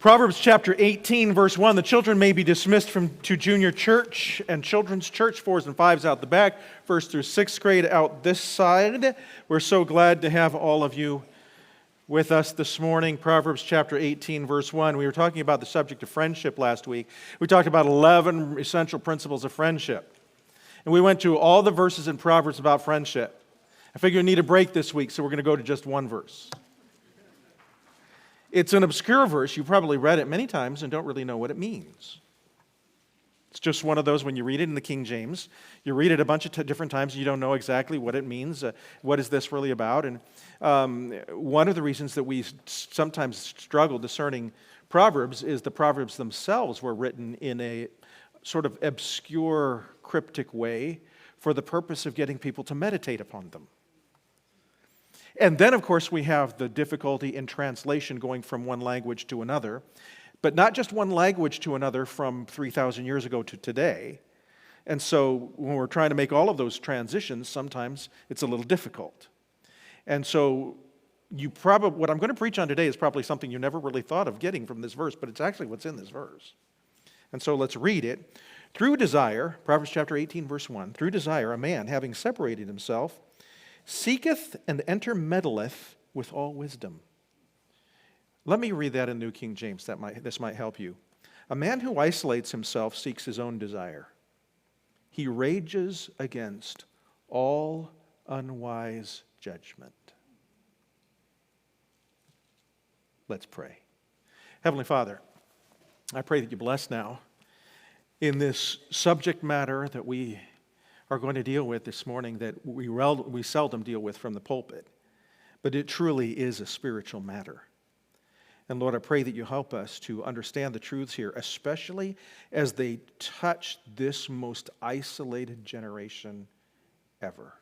Proverbs chapter 18, verse 1, the children may be dismissed to junior church and children's church, 4s and 5s out the back, 1st through 6th grade out this side. We're so glad to have all of you with us this morning. Proverbs chapter 18, verse 1. We were talking about the subject of friendship last week. We talked about 11 essential principles of friendship. And we went to all the verses in Proverbs about friendship. I figure you need a break this week, so we're going to go to just one verse. It's an obscure verse. You've probably read it many times and don't really know what it means. It's just one of those when you read it in the King James, you read it a bunch of different times and you don't know exactly what it means. What is this really about? And one of the reasons that we sometimes struggle discerning Proverbs is the Proverbs themselves were written in a sort of obscure, cryptic way for the purpose of getting people to meditate upon them. And then, of course, we have the difficulty in translation going from one language to another, but not just one language to another from 3,000 years ago to today. And so when we're trying to make all of those transitions, sometimes it's a little difficult. And so what I'm going to preach on today is probably something you never really thought of getting from this verse, but it's actually what's in this verse. And so let's read it. Through desire, Proverbs chapter 18, verse 1, through desire, a man, having separated himself, seeketh and intermeddleth with all wisdom. Let me read that in New King James. This might help you. A man who isolates himself seeks his own desire. He rages against all unwise judgment. Let's pray. Heavenly Father, I pray that you bless now in this subject matter that we are going to deal with this morning that we seldom deal with from the pulpit, but it truly is a spiritual matter. And Lord, I pray that you help us to understand the truths here, especially as they touch this most isolated generation ever.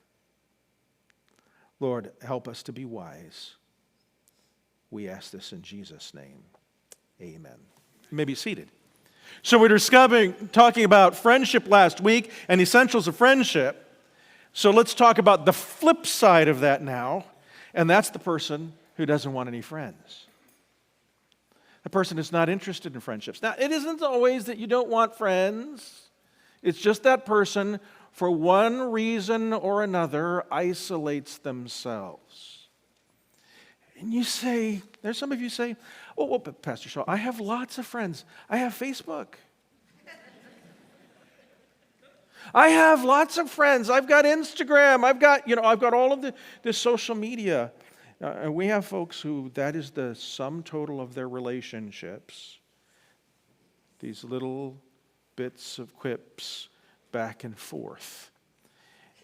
Lord, help us to be wise. We ask this in Jesus' name. Amen. You may be seated. So we were talking about friendship last week and essentials of friendship. So let's talk about the flip side of that now, and that's the person who doesn't want any friends. The person who's not interested in friendships. Now, it isn't always that you don't want friends. It's just that person, for one reason or another, isolates themselves. And you say, there's some of you say, oh, well, but Pastor Shaw, I have lots of friends. I have Facebook. I have lots of friends. I've got Instagram. I've got all of the social media. And we have folks who that is the sum total of their relationships. These little bits of quips back and forth.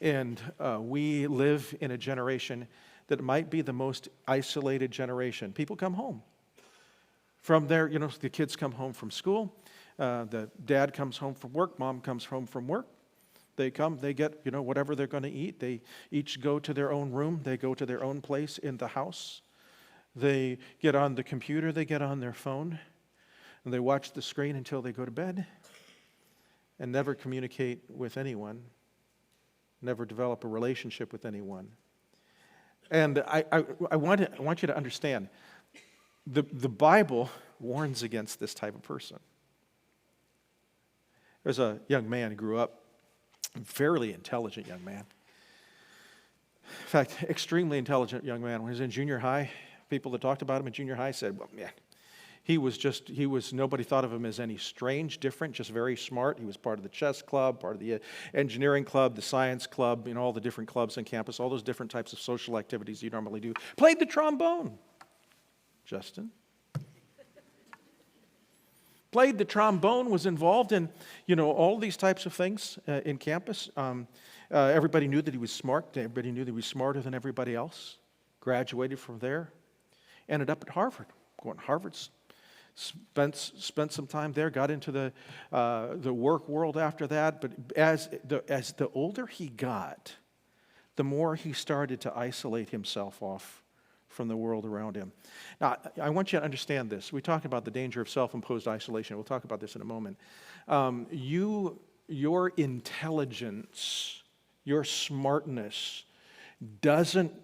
And we live in a generation that might be the most isolated generation. People come home from the kids come home from school, the dad comes home from work, mom comes home from work. They get, whatever they're going to eat. They each go to their own room. They go to their own place in the house. They get on the computer. They get on their phone. And they watch the screen until they go to bed and never communicate with anyone, never develop a relationship with anyone. And I want you to understand, the Bible warns against this type of person. There's a young man who grew up, a fairly intelligent young man. In fact, extremely intelligent young man. When he was in junior high, people that talked about him in junior high said, well, man, nobody thought of him as any strange, different, just very smart. He was part of the chess club, part of the engineering club, the science club, all the different clubs on campus, all those different types of social activities you normally do. Played the trombone. Justin. Played the trombone, was involved in, all these types of things in campus. Everybody knew that he was smart. Everybody knew that he was smarter than everybody else. Graduated from there. Ended up at Harvard. Going to Harvard. Spent some time there. Got into the work world after that. But as the older he got, the more he started to isolate himself off from the world around him. Now, I want you to understand this. We talk about the danger of self-imposed isolation. We'll talk about this in a moment. Your intelligence, your smartness doesn't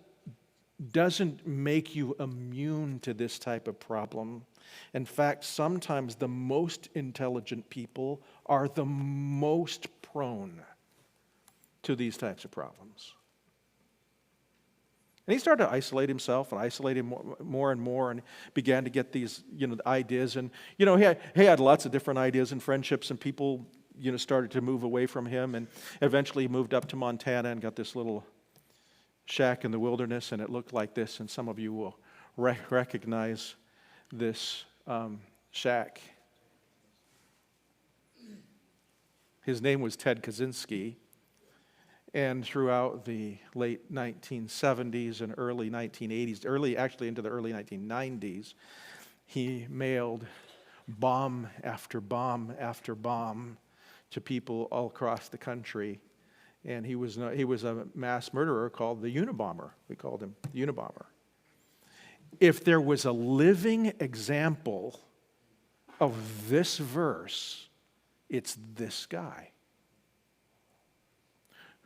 make you immune to this type of problem. In fact, sometimes the most intelligent people are the most prone to these types of problems. And he started to isolate himself and isolate him more and more, and began to get these, ideas. And, he had lots of different ideas and friendships, and people, started to move away from him. And eventually he moved up to Montana and got this little shack in the wilderness, and it looked like this. And some of you will recognize this shack. His name was Ted Kaczynski. And throughout the late 1970s and early 1980s, actually into the early 1990s, he mailed bomb after bomb after bomb to people all across the country. And he was a mass murderer called the Unabomber. We called him the Unabomber. If there was a living example of this verse, it's this guy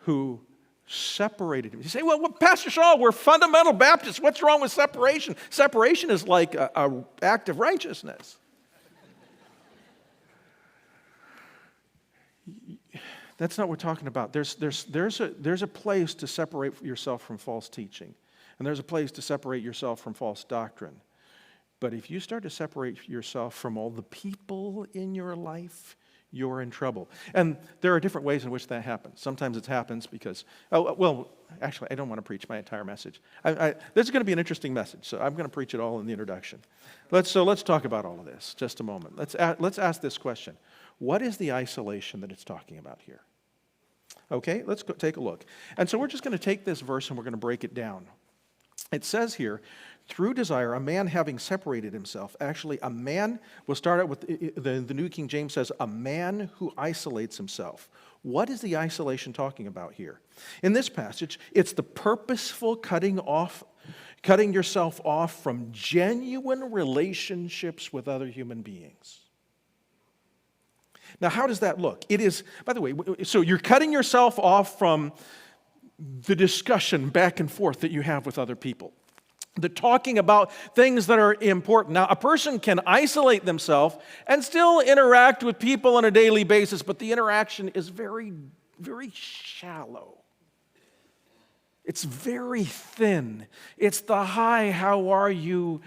who separated him. You say, well, Pastor Shaw, we're fundamental Baptists. What's wrong with separation? Separation is like an act of righteousness. That's not what we're talking about. There's a place to separate yourself from false teaching. And there's a place to separate yourself from false doctrine. But if you start to separate yourself from all the people in your life, you're in trouble. And there are different ways in which that happens. Sometimes it happens because, actually, I don't want to preach my entire message. This is going to be an interesting message, so I'm going to preach it all in the introduction. Let's talk about all of this just a moment. Let's ask this question. What is the isolation that it's talking about here? Okay, let's go take a look. And so we're just going to take this verse and we're going to break it down. It says here, through desire, a man having separated himself. Actually, a man, we'll start out with, the New King James says, a man who isolates himself. What is the isolation talking about here? In this passage, it's the purposeful cutting yourself off from genuine relationships with other human beings. Now, how does that look? It is, by the way, so you're cutting yourself off from the discussion back and forth that you have with other people. The talking about things that are important. Now, a person can isolate themselves and still interact with people on a daily basis, but the interaction is very, very shallow. It's very thin. It's the hi, how are you?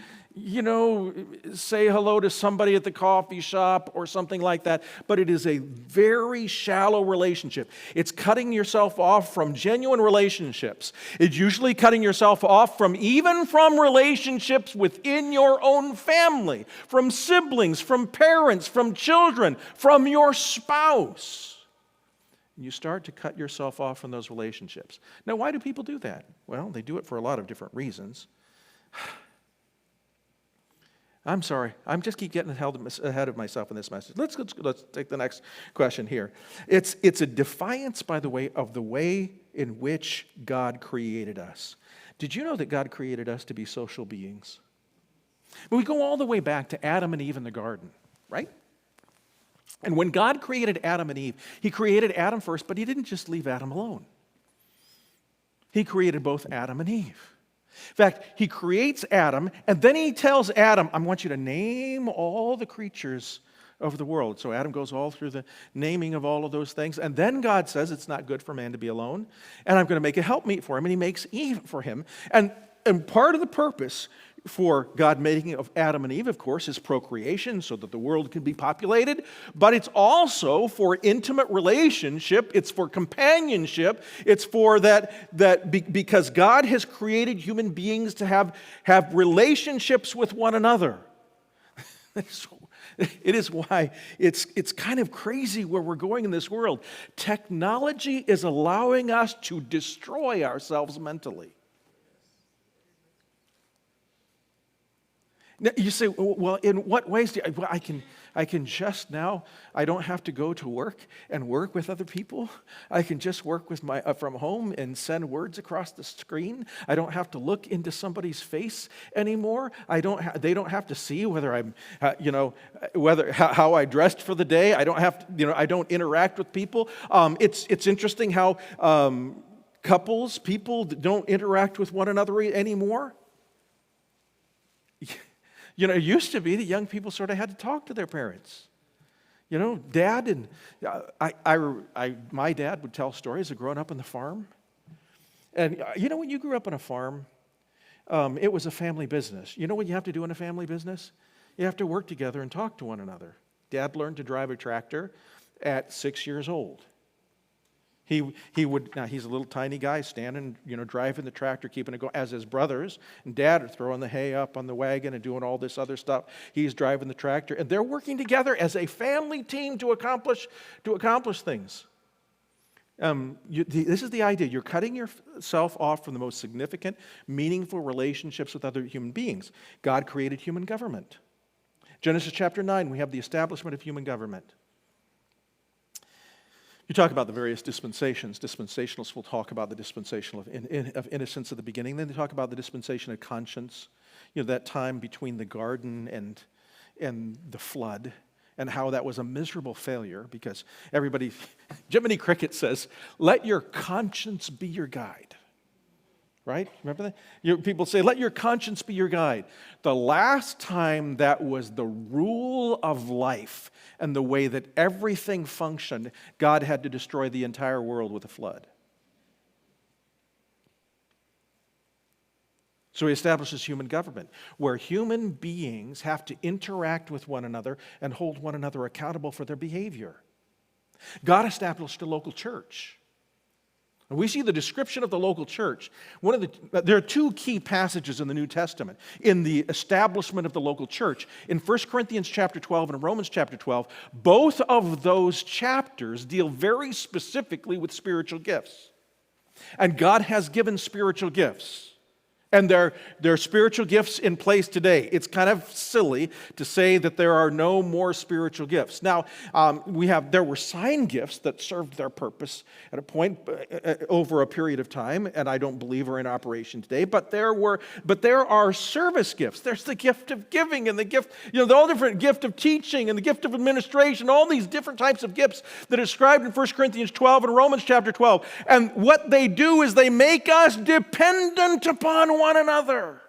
Say hello to somebody at the coffee shop or something like that, but it is a very shallow relationship. It's cutting yourself off from genuine relationships. It's usually cutting yourself off from relationships within your own family, from siblings, from parents, from children, from your spouse. You start to cut yourself off from those relationships. Now, why do people do that? Well, they do it for a lot of different reasons. I'm sorry. I'm just keep getting ahead of myself in this message. Let's take the next question here. It's a defiance, by the way, of the way in which God created us. Did you know that God created us to be social beings? We go all the way back to Adam and Eve in the garden, right? And when God created Adam and Eve, He created Adam first, but He didn't just leave Adam alone. He created both Adam and Eve. In fact, He creates Adam, and then He tells Adam, I want you to name all the creatures of the world. So Adam goes all through the naming of all of those things, and then God says it's not good for man to be alone, and I'm going to make a helpmeet for him, and He makes Eve for him. And part of the purpose for God making of Adam and Eve, of course, is procreation so that the world can be populated, but it's also for intimate relationship, it's for companionship, it's for because God has created human beings to have relationships with one another. It is why it's kind of crazy where we're going in this world. Technology is allowing us to destroy ourselves mentally. Now, you say, well, in what ways do I can just now, I don't have to go to work and work with other people. I can just work with from home and send words across the screen. I don't have to look into somebody's face anymore. They don't have to see whether I'm, how I dressed for the day. I don't have to, I don't interact with people. It's interesting how people don't interact with one another anymore. It used to be that young people sort of had to talk to their parents. Dad and my dad would tell stories of growing up on the farm. And when you grew up on a farm, it was a family business. You know what you have to do in a family business? You have to work together and talk to one another. Dad learned to drive a tractor at 6 years old. Now he's a little tiny guy standing, driving the tractor, keeping it going, as his brothers. And Dad are throwing the hay up on the wagon and doing all this other stuff. He's driving the tractor, and they're working together as a family team to accomplish things. This is the idea. You're cutting yourself off from the most significant, meaningful relationships with other human beings. God created human government. Genesis chapter 9, we have the establishment of human government. You talk about the various dispensations. Dispensationalists will talk about the dispensation of innocence at the beginning. Then they talk about the dispensation of conscience, that time between the garden and the flood, and how that was a miserable failure because Jiminy Cricket says, let your conscience be your guide. Right? Remember that? People say, let your conscience be your guide. The last time that was the rule of life and the way that everything functioned, God had to destroy the entire world with a flood. So he establishes human government, where human beings have to interact with one another and hold one another accountable for their behavior. God established a local church. And we see the description of the local church. There are two key passages in the New Testament in the establishment of the local church. In 1 Corinthians chapter 12 and Romans chapter 12, both of those chapters deal very specifically with spiritual gifts. And God has given spiritual gifts. And there are spiritual gifts in place today. It's kind of silly to say that there are no more spiritual gifts. Now, there were sign gifts that served their purpose at a point over a period of time, and I don't believe are in operation today. But there are service gifts. There's the gift of giving and the gift, the all different gift of teaching and the gift of administration. All these different types of gifts that are described in 1 Corinthians 12 and Romans chapter 12. And what they do is they make us dependent upon one another.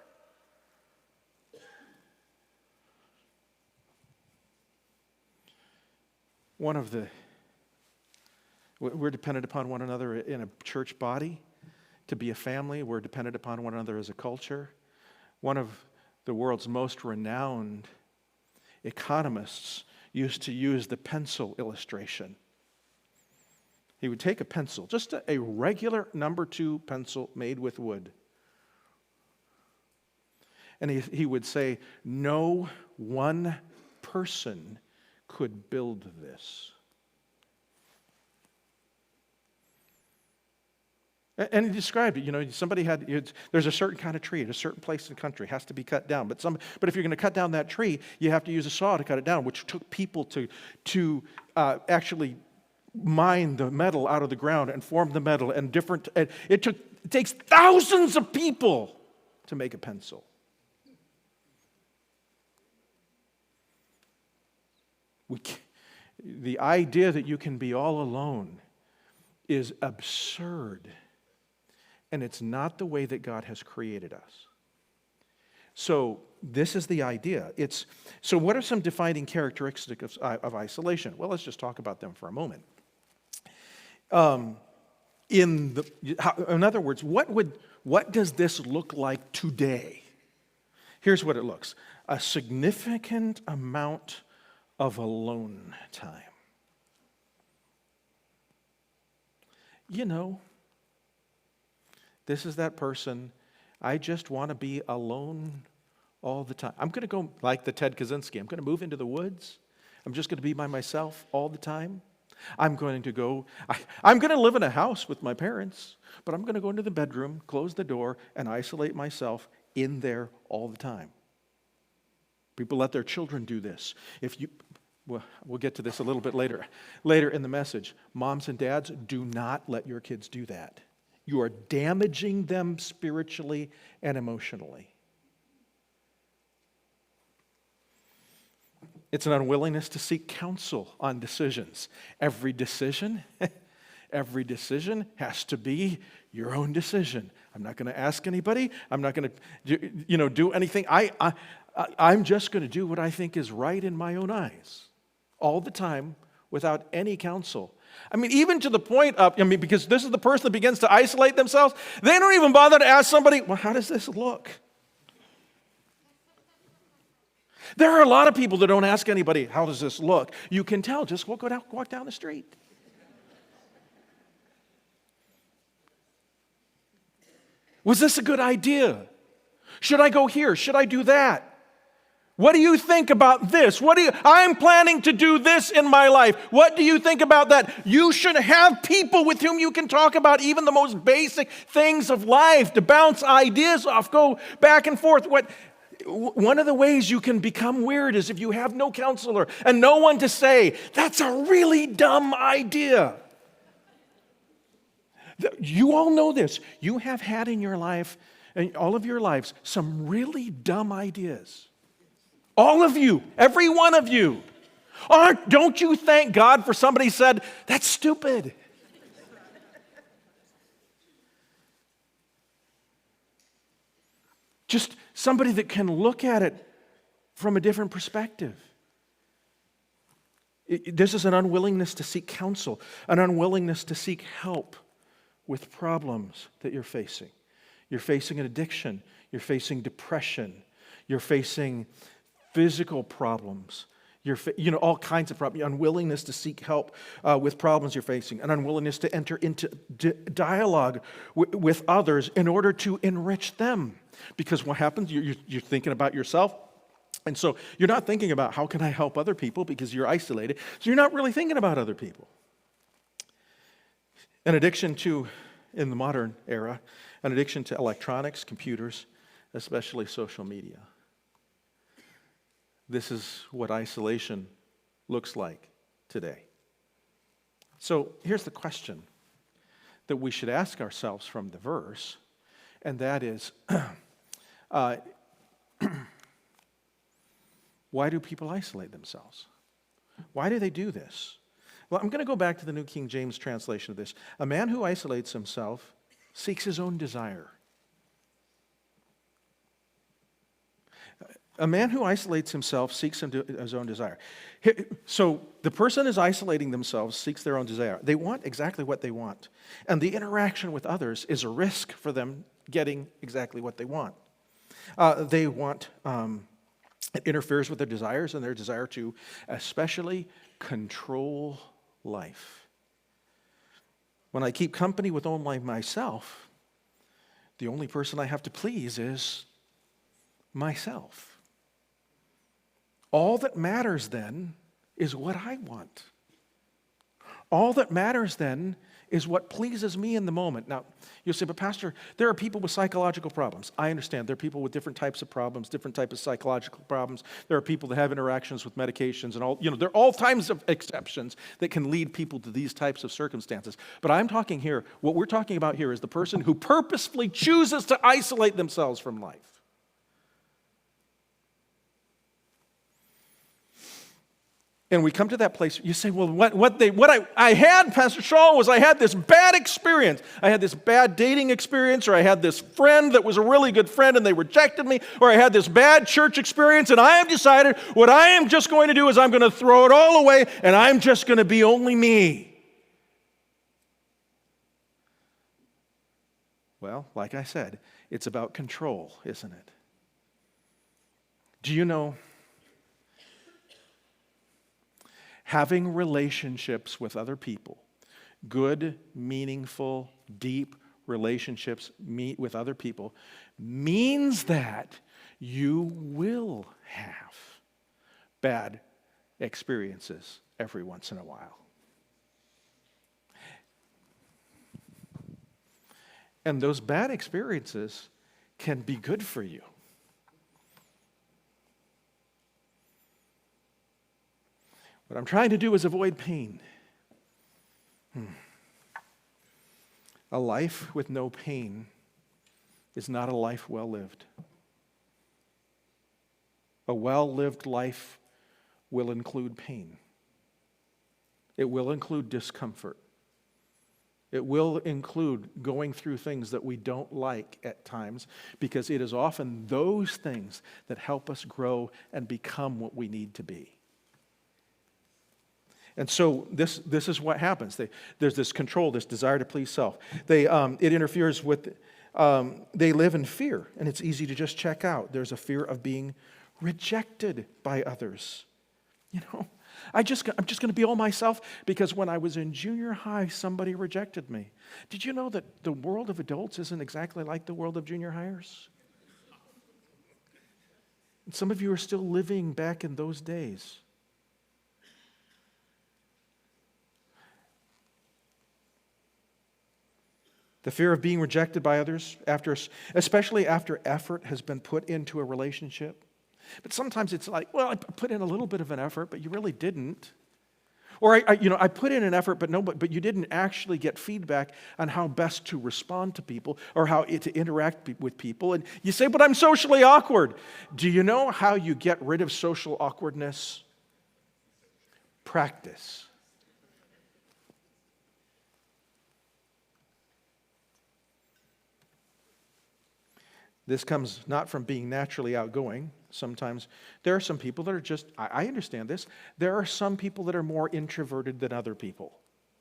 We're dependent upon one another in a church body, to be a family. We're dependent upon one another as a culture. One of the world's most renowned economists used to use the pencil illustration. He would take a pencil, just a regular number 2 pencil made with wood, and he would say, no one person could build this. And he described it. Somebody there's a certain kind of tree at a certain place in the country, has to be cut down. But if you're going to cut down that tree, you have to use a saw to cut it down, which took people to actually mine the metal out of the ground and form the metal. And it takes thousands of people to make a pencil. The idea that you can be all alone is absurd, and it's not the way that God has created us. So this is the idea. So what are some defining characteristics of isolation? Well, let's just talk about them for a moment. In other words, what does this look like today? Here's what it looks: a significant amount of alone time. This is that person, I just want to be alone all the time. I'm going to go like the Ted Kaczynski. I'm going to move into the woods. I'm just going to be by myself all the time. I'm going to live in a house with my parents, but I'm going to go into the bedroom, close the door, and isolate myself in there all the time. People let their children do this. We'll get to this a little bit later in the message. Moms and dads, do not let your kids do that. You are damaging them spiritually and emotionally. It's an unwillingness to seek counsel on decisions. Every decision has to be your own decision. I'm not going to ask anybody. I'm not going to do anything. I'm just going to do what I think is right in my own eyes all the time without any counsel. I mean, even to the point of, because this is the person that begins to isolate themselves, they don't even bother to ask somebody, well, how does this look? There are a lot of people that don't ask anybody, how does this look? You can tell, just walk down the street. Was this a good idea? Should I go here? Should I do that? What do you think about this? I'm planning to do this in my life. What do you think about that? You should have people with whom you can talk about even the most basic things of life, to bounce ideas off, go back and forth. One of the ways you can become weird is if you have no counselor and no one to say, that's a really dumb idea. You all know this. You have had in your life, in all of your lives, some really dumb ideas. All of you, every one of you. Don't you thank God for somebody said, that's stupid. Just somebody that can look at it from a different perspective. This is an unwillingness to seek counsel, an unwillingness to seek help with problems that you're facing. You're facing an addiction. You're facing depression. You're facing physical problems. All kinds of problems. Unwillingness to seek help with problems you're facing. An unwillingness to enter into dialogue with others in order to enrich them. Because what happens, you're thinking about yourself. And so you're not thinking about how can I help other people because you're isolated. So you're not really thinking about other people. An addiction in the modern era, an addiction to electronics, computers, especially social media. This is what isolation looks like today. So here's the question that we should ask ourselves from the verse, and that is, why do people isolate themselves? Why do they do this? Well, I'm going to go back to the New King James translation of this. A man who isolates himself seeks his own desire. A man who isolates himself seeks his own desire. So the person is isolating themselves, seeks their own desire. They want exactly what they want. And the interaction with others is a risk for them getting exactly what they want. It interferes with their desires and their desire to especially control life. When I keep company with only myself, the only person I have to please is myself. All that matters then is what I want. All that matters then is what pleases me in the moment. Now, you'll say, but Pastor, there are people with psychological problems. I understand. There are people with different types of problems, different types of psychological problems. There are people that have interactions with medications and all. There are all kinds of exceptions that can lead people to these types of circumstances. But what we're talking about here is the person who purposefully chooses to isolate themselves from life. And we come to that place, you say, well, what I had, Pastor Shaw, was I had this bad experience. I had this bad dating experience, or I had this friend that was a really good friend and they rejected me, or I had this bad church experience, and I have decided what I am just going to do is I'm going to throw it all away, and I'm just going to be only me. Well, like I said, it's about control, isn't it? Do you know, having relationships with other people, good, meaningful, deep relationships with other people, means that you will have bad experiences every once in a while. And those bad experiences can be good for you. What I'm trying to do is avoid pain. A life with no pain is not a life well lived. A well-lived life will include pain. It will include discomfort. It will include going through things that we don't like at times, because it is often those things that help us grow and become what we need to be. And so this is what happens. There's this control, this desire to please self. It interferes with, they live in fear, and it's easy to just check out. There's a fear of being rejected by others. You know, I'm just going to be all myself because when I was in junior high, somebody rejected me. Did you know that the world of adults isn't exactly like the world of junior hires? And some of you are still living back in those days. The fear of being rejected by others, especially after effort has been put into a relationship. But sometimes it's like, well, I put in a little bit of an effort, but you really didn't. Or I put in an effort, but you didn't actually get feedback on how best to respond to people or how to interact with people. And you say, but I'm socially awkward. Do you know how you get rid of social awkwardness? Practice. This comes not from being naturally outgoing. Sometimes there are some people that are just, I understand this, there are some people that are more introverted than other people.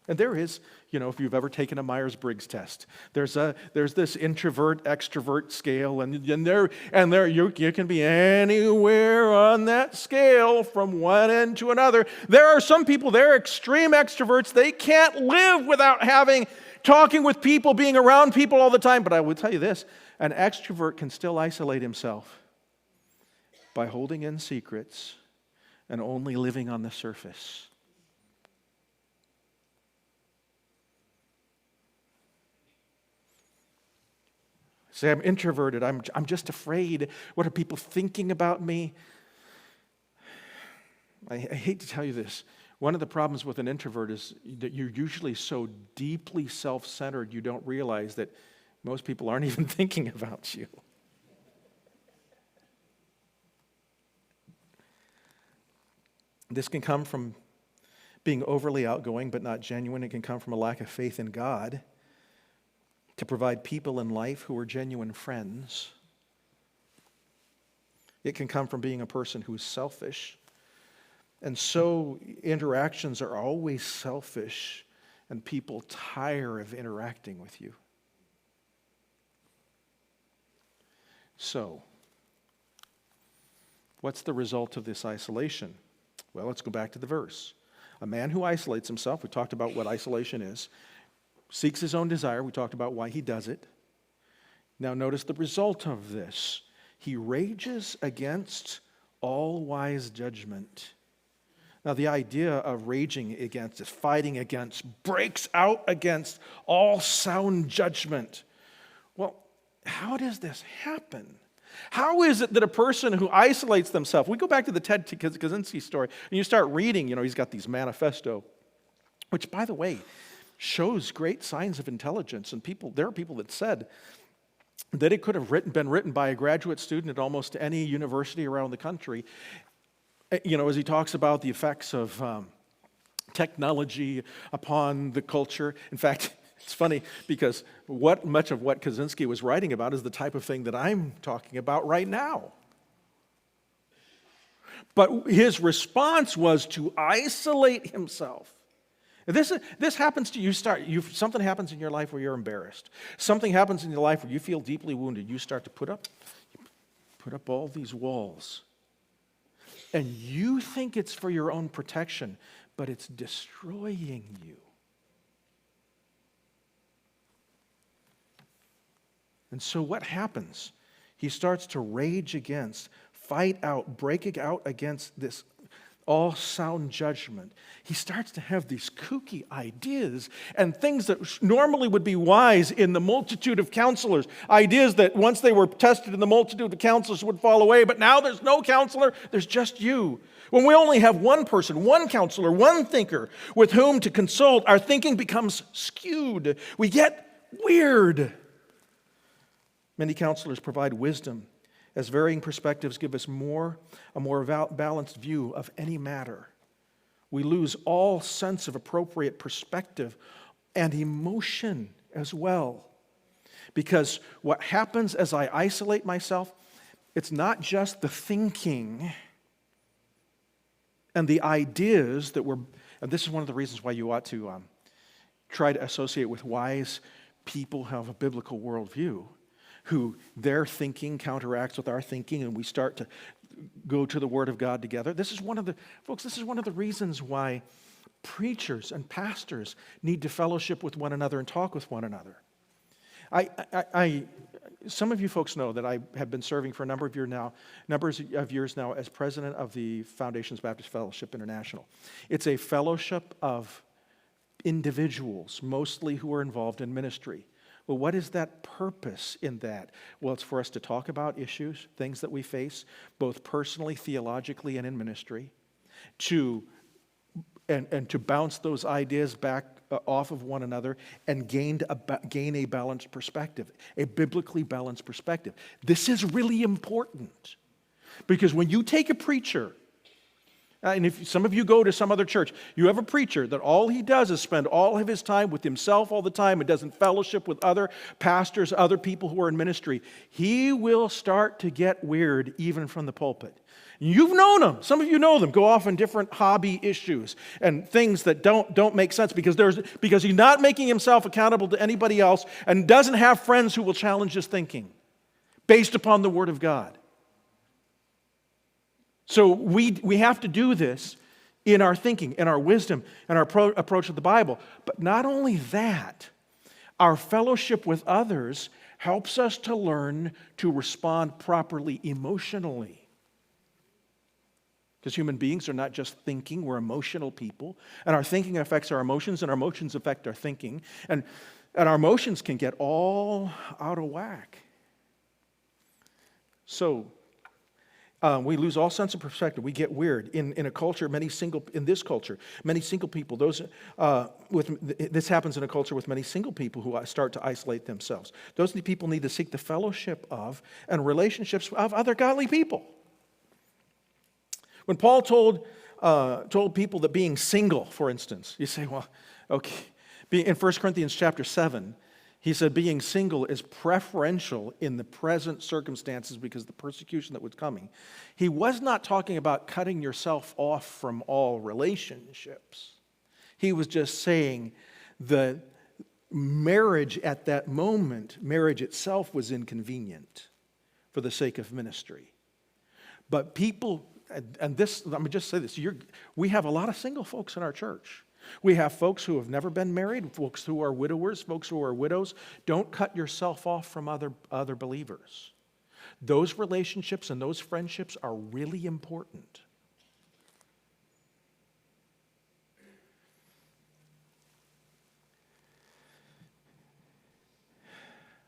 And there is, if you've ever taken a Myers-Briggs test, there's this introvert-extrovert scale, and there you can be anywhere on that scale from one end to another. There are some people, they're extreme extroverts. They can't live without talking with people, being around people all the time. But I will tell you this, an extrovert can still isolate himself by holding in secrets and only living on the surface. Say, I'm introverted. I'm just afraid. What are people thinking about me? I hate to tell you this. One of the problems with an introvert is that you're usually so deeply self-centered you don't realize that most people aren't even thinking about you. This can come from being overly outgoing but not genuine. It can come from a lack of faith in God to provide people in life who are genuine friends. It can come from being a person who is selfish. And so interactions are always selfish, and people tire of interacting with you. So, what's the result of this isolation? Well, let's go back to the verse. A man who isolates himself, we talked about what isolation is, seeks his own desire, we talked about why he does it. Now notice the result of this. He rages against all wise judgment. Now the idea of raging against is fighting against, breaks out against all sound judgment. Well, how does this happen? How is it that a person who isolates themselves, we go back to the Ted Kaczynski story, and you start reading, he's got these manifesto, which, by the way, shows great signs of intelligence. And there are people that said that it could have been written by a graduate student at almost any university around the country, as he talks about the effects of technology upon the culture. In fact, it's funny because much of what Kaczynski was writing about is the type of thing that I'm talking about right now. But his response was to isolate himself. This happens to you. Something happens in your life where you're embarrassed. Something happens in your life where you feel deeply wounded. You start to put up all these walls. And you think it's for your own protection, but it's destroying you. And so what happens? He starts to rage against, fight out, breaking out against this all sound judgment. He starts to have these kooky ideas and things that normally would be wise in the multitude of counselors. Ideas that once they were tested in the multitude of counselors would fall away, but now there's no counselor, there's just you. When we only have one person, one counselor, one thinker with whom to consult, our thinking becomes skewed. We get weird. Many counselors provide wisdom, as varying perspectives give us a more balanced view of any matter. We lose all sense of appropriate perspective and emotion as well. Because what happens as I isolate myself, it's not just the thinking and the ideas that we're, and this is one of the reasons why you ought to try to associate with wise people who have a biblical worldview, who their thinking counteracts with our thinking, and we start to go to the Word of God together. This is one of the reasons why preachers and pastors need to fellowship with one another and talk with one another. Some of you folks know that I have been serving for a number of years now as president of the Foundations Baptist Fellowship International. It's a fellowship of individuals, mostly who are involved in ministry. Well, what is that purpose in that? Well, it's for us to talk about issues, things that we face, both personally, theologically, and in ministry, and to bounce those ideas back off of one another and gain a balanced perspective, a biblically balanced perspective. This is really important because when you take a preacher, and if some of you go to some other church, you have a preacher that all he does is spend all of his time with himself all the time and doesn't fellowship with other pastors, other people who are in ministry, he will start to get weird even from the pulpit. You've known them. Some of you know them. Go off on different hobby issues and things that don't make sense because he's not making himself accountable to anybody else and doesn't have friends who will challenge his thinking based upon the Word of God. So we have to do this in our thinking, in our wisdom, and our approach to the Bible. But not only that, our fellowship with others helps us to learn to respond properly emotionally. Because human beings are not just thinking, we're emotional people. And our thinking affects our emotions, and our emotions affect our thinking. And our emotions can get all out of whack. So, we lose all sense of perspective. We get weird. In a culture, many single people, this happens in a culture with many single people who start to isolate themselves. Those people need to seek the fellowship of and relationships of other godly people. When Paul told people that being single, for instance, you say, well, okay. In 1 Corinthians chapter 7, he said being single is preferential in the present circumstances because of the persecution that was coming. He was not talking about cutting yourself off from all relationships. He was just saying the marriage at that moment, marriage itself was inconvenient for the sake of ministry. But people, and this, let me just say this, we have a lot of single folks in our church. We have folks who have never been married, folks who are widowers, folks who are widows. Don't cut yourself off from other believers. Those relationships and those friendships are really important.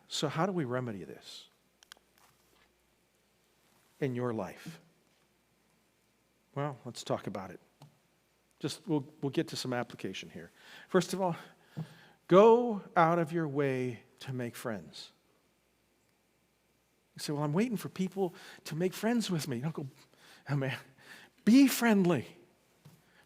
So how do we remedy this in your life? Well, let's talk about it. We'll get to some application here. First of all, go out of your way to make friends. You say, well, I'm waiting for people to make friends with me. Don't go, oh man, be friendly.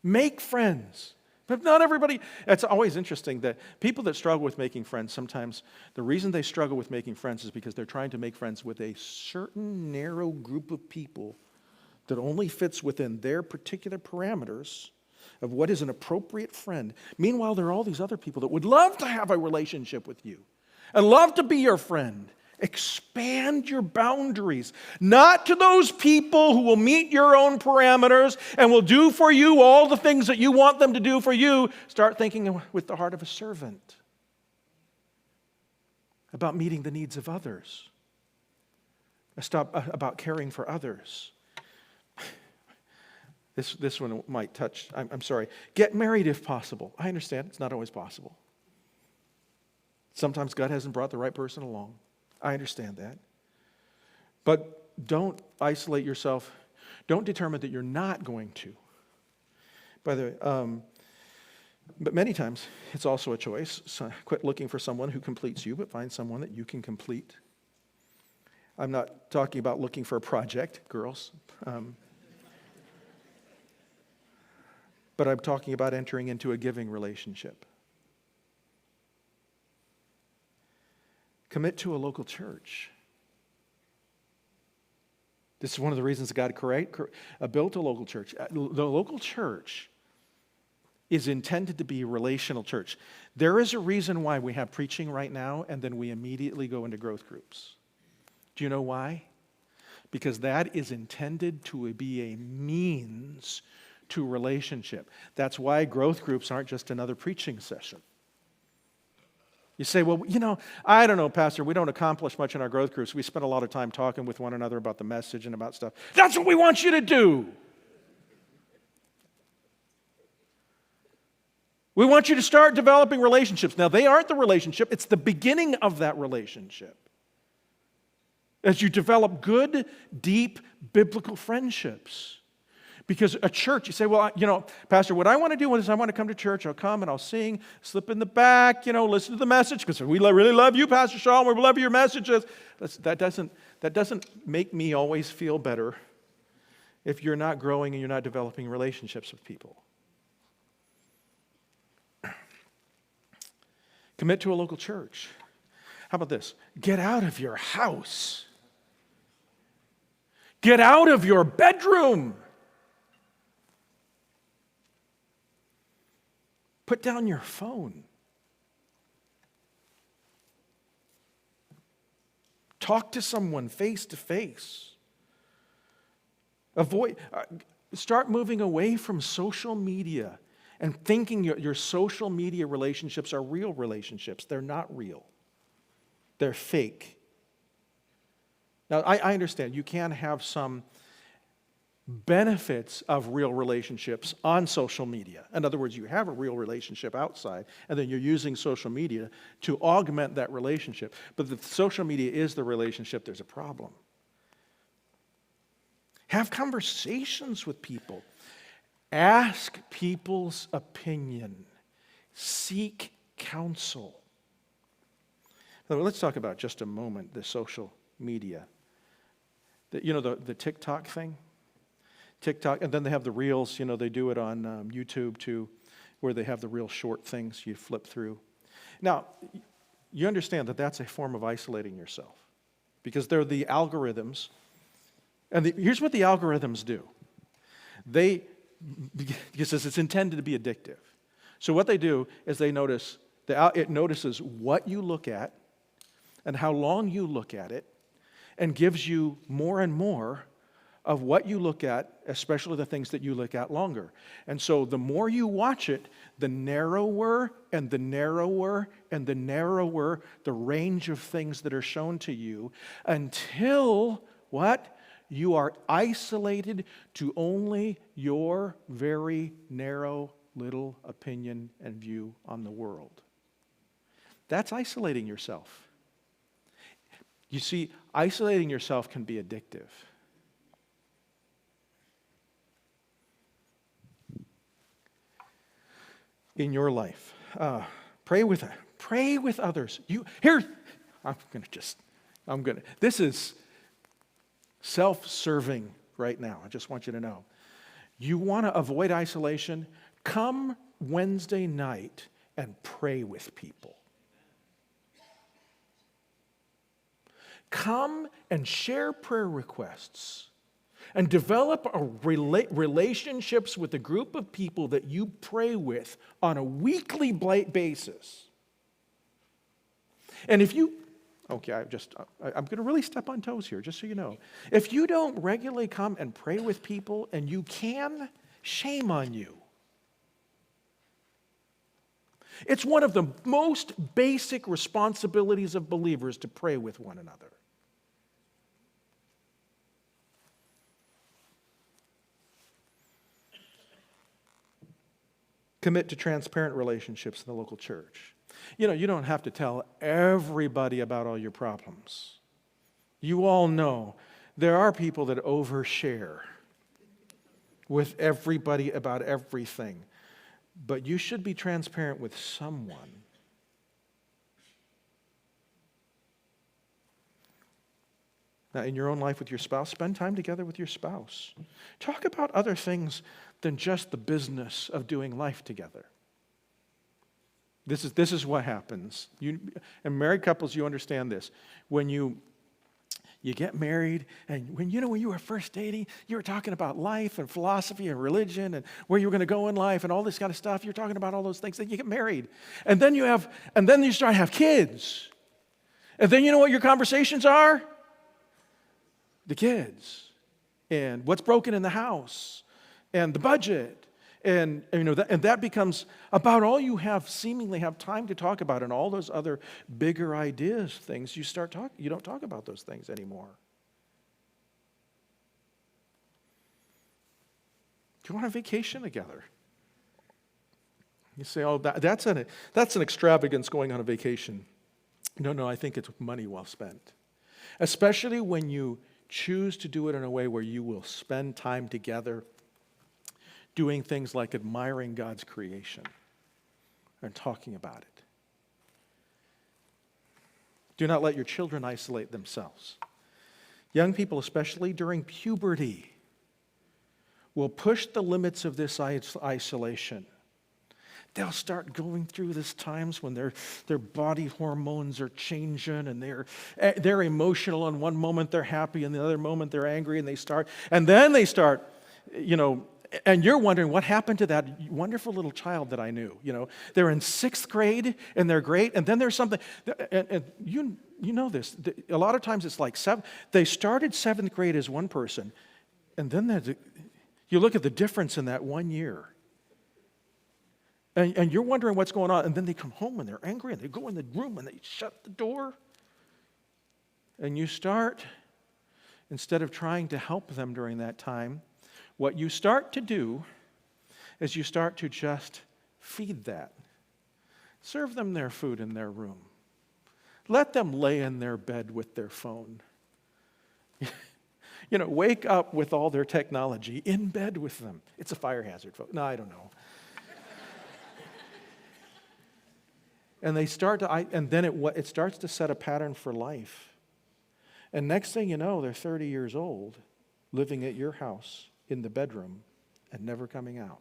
Make friends. But not everybody, it's always interesting that people that struggle with making friends, sometimes the reason they struggle with making friends is because they're trying to make friends with a certain narrow group of people that only fits within their particular parameters of what is an appropriate friend. Meanwhile, there are all these other people that would love to have a relationship with you and love to be your friend. Expand your boundaries, not to those people who will meet your own parameters and will do for you all the things that you want them to do for you. Start thinking with the heart of a servant about meeting the needs of others. About caring for others. This one might touch, I'm sorry. Get married if possible. I understand it's not always possible. Sometimes God hasn't brought the right person along. I understand that. But don't isolate yourself. Don't determine that you're not going to. By the way, but many times it's also a choice. So quit looking for someone who completes you, but find someone that you can complete. I'm not talking about looking for a project, girls. But I'm talking about entering into a giving relationship. Commit to a local church. This is one of the reasons God built a local church. The local church is intended to be a relational church. There is a reason why we have preaching right now and then we immediately go into growth groups. Do you know why? Because that is intended to be a means to relationship. That's why growth groups aren't just another preaching session. You say, well, I don't know, Pastor, we don't accomplish much in our growth groups. We spend a lot of time talking with one another about the message and about stuff. That's what we want you to do. We want you to start developing relationships. Now, they aren't the relationship. It's the beginning of that relationship. As you develop good, deep, biblical friendships. Because a church, you say, well, Pastor, what I want to do is I want to come to church. I'll come and I'll sing, slip in the back, listen to the message because we really love you, Pastor Shaw. We love your messages. That doesn't make me always feel better if you're not growing and you're not developing relationships with people. Commit to a local church. How about this? Get out of your house. Get out of your bedroom. Put down your phone. Talk to someone face to face. Start moving away from social media and thinking your social media relationships are real relationships. They're not real. They're fake. Now, I understand you can have some benefits of real relationships on social media. In other words, you have a real relationship outside, and then you're using social media to augment that relationship. But if social media is the relationship, there's a problem. Have conversations with people. Ask people's opinion. Seek counsel. Now, let's talk about just a moment the social media. The TikTok thing? TikTok, and then they have the reels, they do it on YouTube too, where they have the real short things you flip through. Now, you understand that that's a form of isolating yourself because they're the algorithms. And here's what the algorithms do. Because it's intended to be addictive. So what they do is it notices what you look at and how long you look at it and gives you more and more of what you look at, especially the things that you look at longer. And so the more you watch it, the narrower and the narrower and the narrower the range of things that are shown to you until, what? You are isolated to only your very narrow little opinion and view on the world. That's isolating yourself. You see, isolating yourself can be addictive. In your life, pray with others. This is self-serving right now. I just want you to know. You want to avoid isolation? Come Wednesday night and pray with people. Come and share prayer requests and develop relationships with a group of people that you pray with on a weekly basis. And if you I'm going to really step on toes here, just so you know. If you don't regularly come and pray with people, and you can, shame on you. It's one of the most basic responsibilities of believers to pray with one another. Commit to transparent relationships in the local church. You don't have to tell everybody about all your problems. You all know there are people that overshare with everybody about everything. But you should be transparent with someone. Now, in your own life with your spouse, spend time together with your spouse. Talk about other things than just the business of doing life together. This is what happens. And married couples, you understand this. When you get married, and when you were first dating, you were talking about life and philosophy and religion and where you were going to go in life and all this kind of stuff. You're talking about all those things. Then you get married, and then you start to have kids, and then you know what your conversations are? The kids, and what's broken in the house, and the budget. And that becomes about all you seemingly have time to talk about, and all those other bigger ideas, things you don't talk about those things anymore. Do you want a vacation together? You say, oh, that's an extravagance, going on a vacation. No, I think it's money well spent. Especially when you choose to do it in a way where you will spend time together doing things like admiring God's creation and talking about it. Do not let your children isolate themselves. Young people, especially during puberty, will push the limits of this isolation. They'll start going through these times when their body hormones are changing, and they're emotional, and one moment they're happy and the other moment they're angry, and then they start, and you're wondering what happened to that wonderful little child that I knew. They're in 6th grade and they're great, and then there's something, and you know this. A lot of times it's like they started 7th grade as one person, and then you look at the difference in that 1 year. And you're wondering what's going on, and then they come home and they're angry, and they go in the room and they shut the door. And you start, instead of trying to help them during that time, what you start to do is you start to just feed that. Serve them their food in their room. Let them lay in their bed with their phone. Wake up with all their technology in bed with them. It's a fire hazard, folks. No, I don't know. And they start to, and then it starts to set a pattern for life. And next thing you know, they're 30 years old, living at your house in the bedroom and never coming out.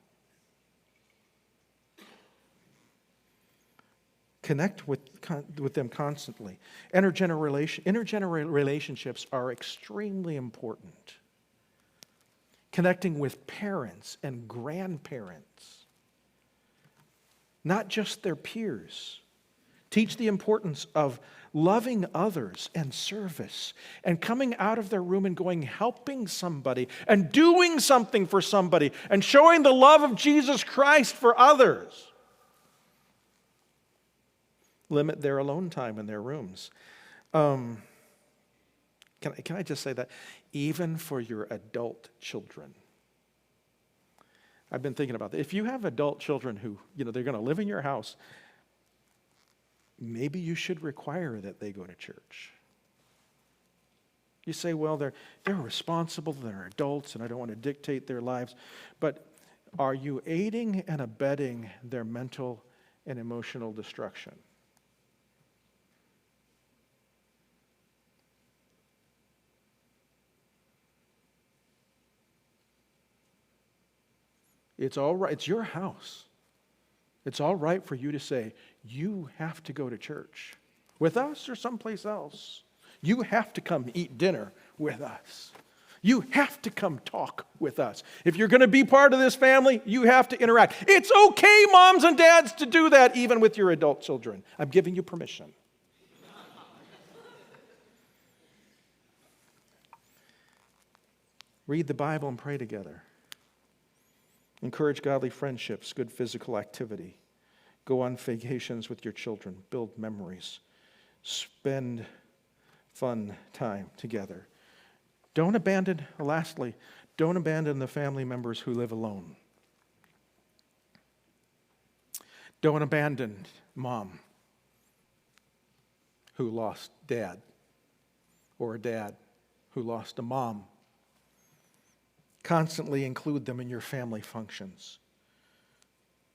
Connect with them constantly. Intergenerational relationships are extremely important. Connecting with parents and grandparents, not just their peers. Teach the importance of loving others and service, and coming out of their room and going helping somebody and doing something for somebody and showing the love of Jesus Christ for others. Limit their alone time in their rooms. Can I just say that? Even for your adult children. I've been thinking about that. If you have adult children who, they're going to live in your house, maybe you should require that they go to church. You say, well, they're responsible, they're adults, and I don't want to dictate their lives. But are you aiding and abetting their mental and emotional destruction? It's all right. It's your house. It's all right for you to say, you have to go to church with us or someplace else. You have to come eat dinner with us. You have to come talk with us. If you're going to be part of this family, you have to interact. It's okay, moms and dads, to do that even with your adult children. I'm giving you permission. Read the Bible and pray together. Encourage godly friendships, good physical activity. Go on vacations with your children. Build memories. Spend fun time together. Lastly, don't abandon the family members who live alone. Don't abandon mom who lost dad, or a dad who lost a mom. Constantly include them in your family functions.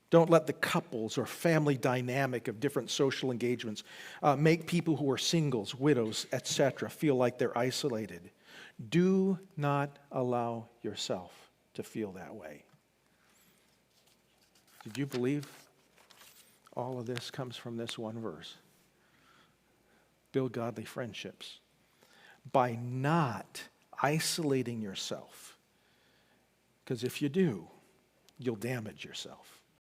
Don't let the couples or family dynamic of different social engagements make people who are singles, widows, etc. feel like they're isolated. Do not allow yourself to feel that way. Did you believe All of this comes from this one verse. Build godly friendships by not isolating yourself. Because if you do, you'll damage yourself.